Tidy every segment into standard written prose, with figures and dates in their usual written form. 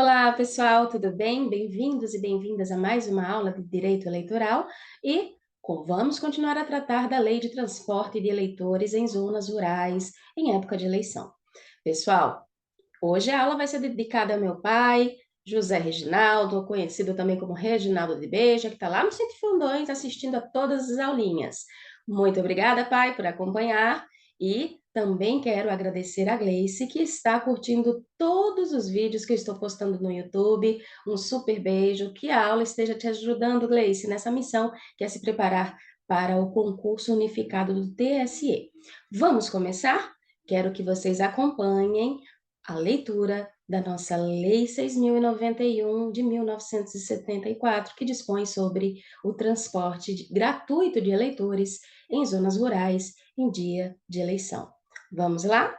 Olá, pessoal, tudo bem? Bem-vindos e bem-vindas a mais uma aula de Direito Eleitoral e vamos continuar a tratar da Lei de Transporte de Eleitores em Zonas Rurais em época de eleição. Pessoal, hoje a aula vai ser dedicada ao meu pai, José Reginaldo, conhecido também como Reginaldo de Beja, que está lá no Centro Fundões assistindo a todas as aulinhas. Muito obrigada, pai, por acompanhar e também quero agradecer a Gleice, que está curtindo todos os vídeos que eu estou postando no YouTube. Um super beijo, que a aula esteja te ajudando, Gleice, nessa missão que é se preparar para o concurso unificado do TSE. Vamos começar? Quero que vocês acompanhem a leitura da nossa Lei 6.091 de 1974, que dispõe sobre o transporte gratuito de eleitores em zonas rurais em dia de eleição. Vamos lá?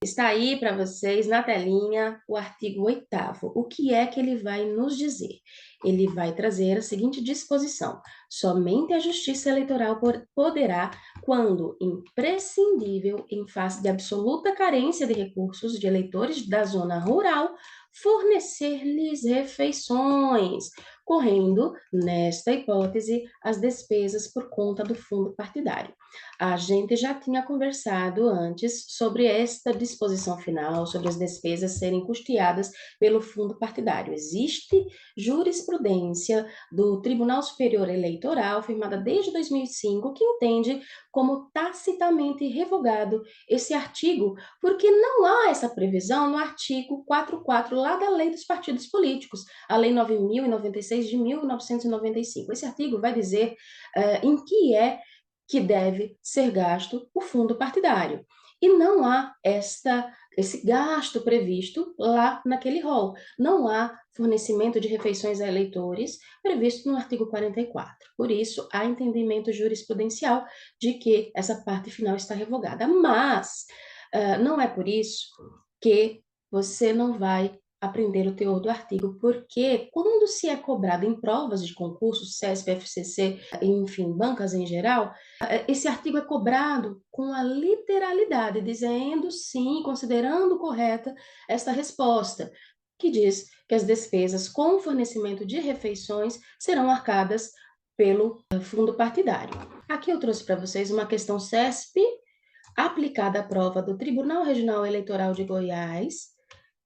Está aí para vocês na telinha o artigo 8º. O que é que ele vai nos dizer? Ele vai trazer a seguinte disposição: somente a Justiça Eleitoral poderá, quando imprescindível, em face de absoluta carência de recursos de eleitores da zona rural, fornecer-lhes refeições, correndo, nesta hipótese, as despesas por conta do fundo partidário. A gente já tinha conversado antes sobre esta disposição final, sobre as despesas serem custeadas pelo fundo partidário. Existe jurisprudência do Tribunal Superior Eleitoral, firmada desde 2005, que entende como tacitamente revogado esse artigo, porque não há essa previsão no artigo 44 lá da Lei dos Partidos Políticos, a Lei 9.096 de 1995. Esse artigo vai dizer em que deve ser gasto o fundo partidário. E não há esse gasto previsto lá naquele rol. Não há fornecimento de refeições a eleitores previsto no artigo 44. Por isso, há entendimento jurisprudencial de que essa parte final está revogada. Mas não é por isso que você não vai aprender o teor do artigo, porque quando se é cobrado em provas de concurso, CESP, FCC, enfim, bancas em geral, esse artigo é cobrado com a literalidade, dizendo sim, considerando correta esta resposta, que diz que as despesas com fornecimento de refeições serão arcadas pelo fundo partidário. Aqui eu trouxe para vocês uma questão CESP aplicada à prova do Tribunal Regional Eleitoral de Goiás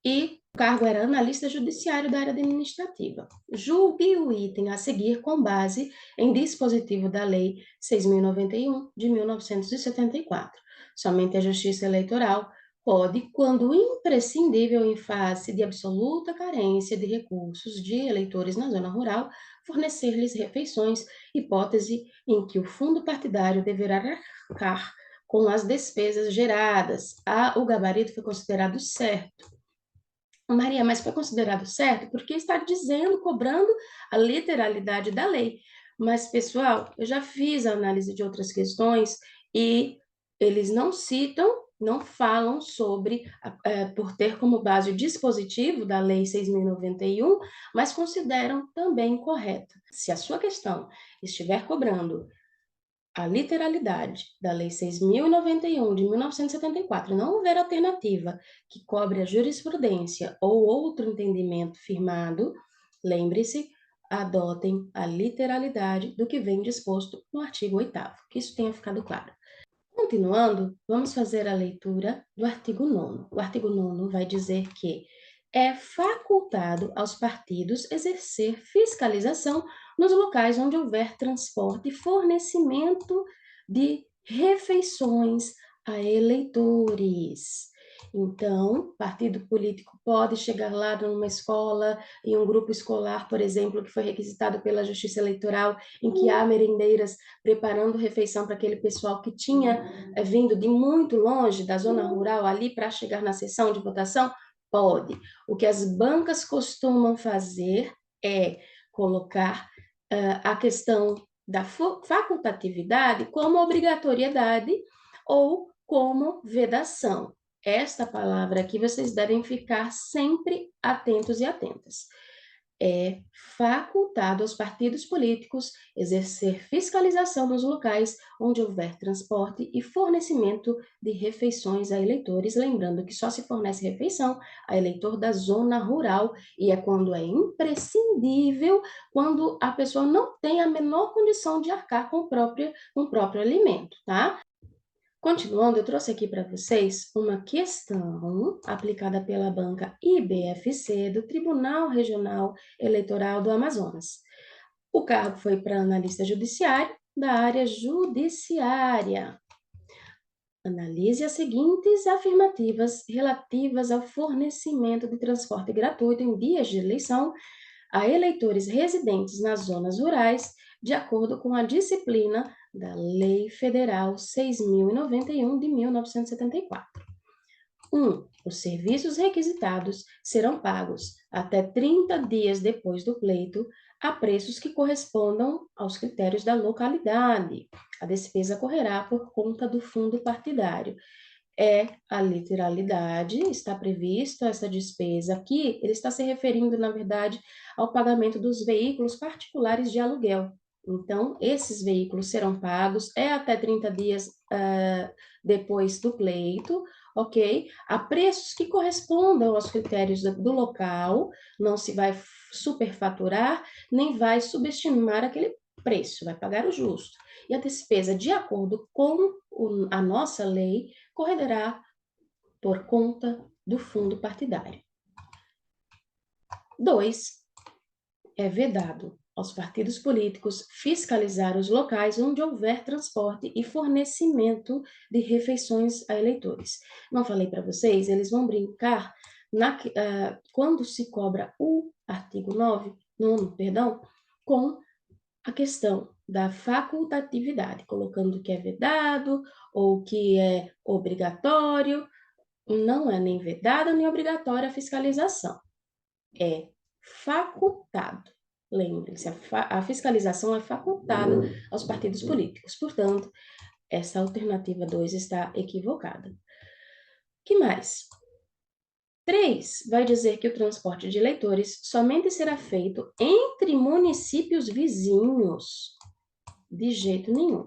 e o cargo era analista judiciário da área administrativa. Julgue o item a seguir com base em dispositivo da Lei 6.091 de 1974. Somente a Justiça Eleitoral pode, quando imprescindível em face de absoluta carência de recursos de eleitores na zona rural, fornecer-lhes refeições, hipótese em que o fundo partidário deverá arcar com as despesas geradas. O gabarito foi considerado certo. Maria, mas foi considerado certo porque está dizendo, cobrando a literalidade da lei. Mas, pessoal, eu já fiz a análise de outras questões e eles não citam, não falam sobre, por ter como base o dispositivo da Lei 6.091, mas consideram também correto. Se a sua questão estiver cobrando a literalidade da Lei 6.091 de 1974 não houver alternativa que cobre a jurisprudência ou outro entendimento firmado, lembre-se, adotem a literalidade do que vem disposto no artigo 8º, que isso tenha ficado claro. Continuando, vamos fazer a leitura do artigo 9º. O artigo 9º vai dizer que é facultado aos partidos exercer fiscalização nos locais onde houver transporte e fornecimento de refeições a eleitores. Então, partido político pode chegar lá numa escola, em um grupo escolar, por exemplo, que foi requisitado pela Justiça Eleitoral, em que há merendeiras preparando refeição para aquele pessoal que tinha vindo de muito longe, da zona rural, ali para chegar na sessão de votação? Pode. O que as bancas costumam fazer é colocar a questão da facultatividade como obrigatoriedade ou como vedação. Esta palavra aqui vocês devem ficar sempre atentos e atentas. é facultado aos partidos políticos exercer fiscalização nos locais onde houver transporte e fornecimento de refeições a eleitores, lembrando que só se fornece refeição a eleitor da zona rural e é quando é imprescindível, quando a pessoa não tem a menor condição de arcar com o próprio alimento, tá? Continuando, eu trouxe aqui para vocês uma questão aplicada pela banca IBFC do Tribunal Regional Eleitoral do Amazonas. O cargo foi para analista judiciário da área judiciária. Analise as seguintes afirmativas relativas ao fornecimento de transporte gratuito em dias de eleição a eleitores residentes nas zonas rurais, de acordo com a disciplina da Lei Federal 6.091 de 1974. 1. Os serviços requisitados serão pagos até 30 dias depois do pleito, a preços que correspondam aos critérios da localidade. A despesa correrá por conta do fundo partidário. É a literalidade, está previsto essa despesa aqui, ele está se referindo, na verdade, ao pagamento dos veículos particulares de aluguel. Então, esses veículos serão pagos, até 30 dias depois do pleito, ok? A preços que correspondam aos critérios do local, não se vai superfaturar, nem vai subestimar aquele preço, vai pagar o justo. E a despesa, de acordo com a nossa lei, correrá por conta do fundo partidário. 2. É vedado aos partidos políticos fiscalizar os locais onde houver transporte e fornecimento de refeições a eleitores. Não falei para vocês, eles vão brincar quando se cobra o artigo 9, com a questão da facultatividade, colocando que é vedado ou que é obrigatório. Não é nem vedada nem obrigatória a fiscalização. É facultado. Lembre-se, a fiscalização é facultada aos partidos políticos. Portanto, essa alternativa 2 está equivocada. Que mais? 3 vai dizer que o transporte de eleitores somente será feito entre municípios vizinhos. De jeito nenhum.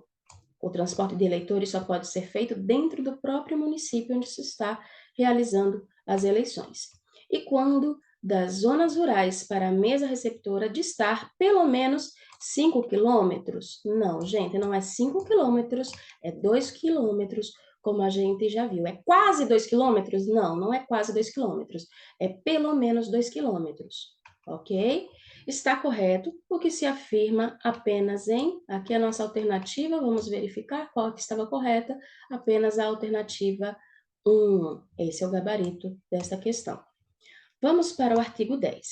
O transporte de eleitores só pode ser feito dentro do próprio município onde se está realizando as eleições. E quando das zonas rurais para a mesa receptora distar pelo menos 5 quilômetros? Não, gente, não é 5 quilômetros, é 2 quilômetros, como a gente já viu. É quase 2 quilômetros? Não, não é quase 2 quilômetros, é pelo menos 2 quilômetros, ok? Está correto, o que se afirma apenas aqui a nossa alternativa, vamos verificar qual que estava correta, apenas a alternativa 1. Esse é o gabarito desta questão. Vamos para o artigo 10.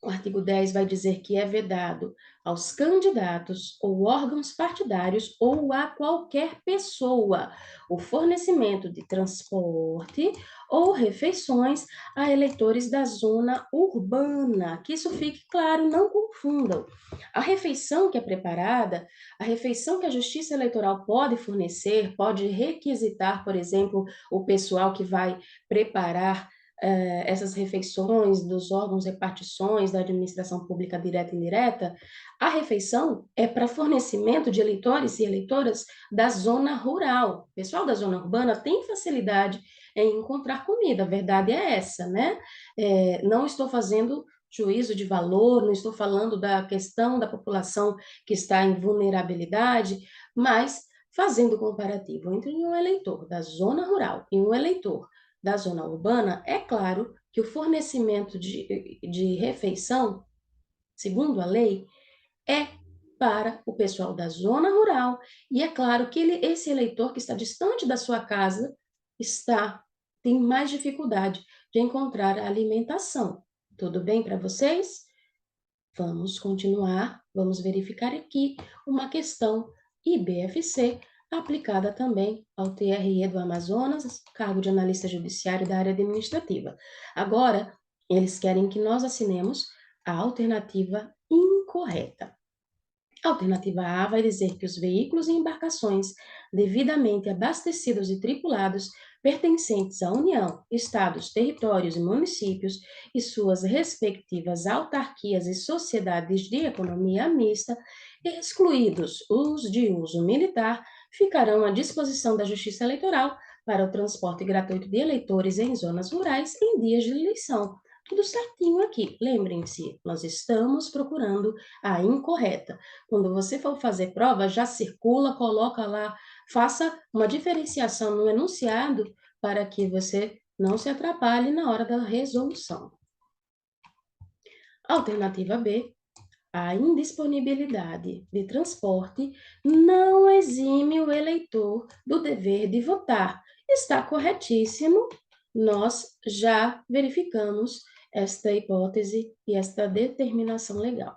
O artigo 10 vai dizer que é vedado aos candidatos ou órgãos partidários ou a qualquer pessoa o fornecimento de transporte ou refeições a eleitores da zona urbana. Que isso fique claro, não confundam. A refeição que é preparada, a refeição que a Justiça Eleitoral pode fornecer, pode requisitar, por exemplo, o pessoal que vai preparar essas refeições dos órgãos repartições da administração pública direta e indireta, a refeição é para fornecimento de eleitores e eleitoras da zona rural. O pessoal da zona urbana tem facilidade em encontrar comida, a verdade é essa, né? Não estou fazendo juízo de valor, não estou falando da questão da população que está em vulnerabilidade, mas fazendo comparativo entre um eleitor da zona rural e um eleitor da zona urbana, é claro que o fornecimento de refeição, segundo a lei, é para o pessoal da zona rural, e é claro que esse eleitor que está distante da sua casa tem mais dificuldade de encontrar a alimentação. Tudo bem para vocês? Vamos continuar, vamos verificar aqui uma questão IBFC aplicada também ao TRE do Amazonas, cargo de analista judiciário da área administrativa. Agora, eles querem que nós assinemos a alternativa incorreta. A alternativa A vai dizer que os veículos e embarcações devidamente abastecidos e tripulados pertencentes à União, estados, territórios e municípios e suas respectivas autarquias e sociedades de economia mista, excluídos os de uso militar, ficarão à disposição da Justiça Eleitoral para o transporte gratuito de eleitores em zonas rurais em dias de eleição. Tudo certinho aqui. Lembrem-se, nós estamos procurando a incorreta. Quando você for fazer prova, já circula, coloca lá, faça uma diferenciação no enunciado para que você não se atrapalhe na hora da resolução. Alternativa B, a indisponibilidade de transporte não exime o eleitor do dever de votar. Está corretíssimo, nós já verificamos esta hipótese e esta determinação legal.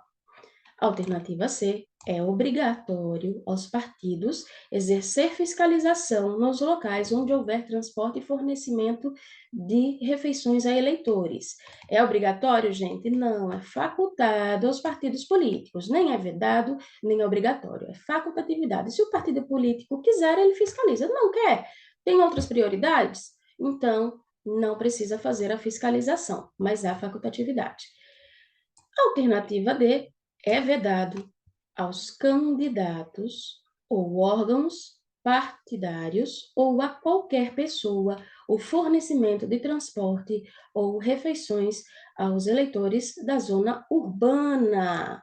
Alternativa C, é obrigatório aos partidos exercer fiscalização nos locais onde houver transporte e fornecimento de refeições a eleitores. É obrigatório, gente? Não, é facultado aos partidos políticos, nem é vedado, nem é obrigatório, é facultatividade. Se o partido político quiser, ele fiscaliza. Não quer? Tem outras prioridades? Então, não precisa fazer a fiscalização, mas há facultatividade. Alternativa D, é vedado aos candidatos ou órgãos partidários ou a qualquer pessoa o fornecimento de transporte ou refeições aos eleitores da zona urbana.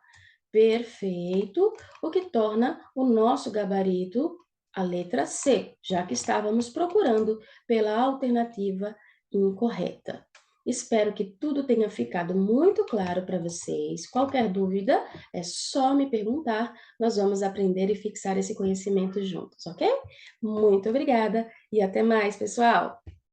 Perfeito, o que torna o nosso gabarito a letra C, já que estávamos procurando pela alternativa incorreta. Espero que tudo tenha ficado muito claro para vocês. Qualquer dúvida, é só me perguntar. Nós vamos aprender e fixar esse conhecimento juntos, ok? Muito obrigada e até mais, pessoal!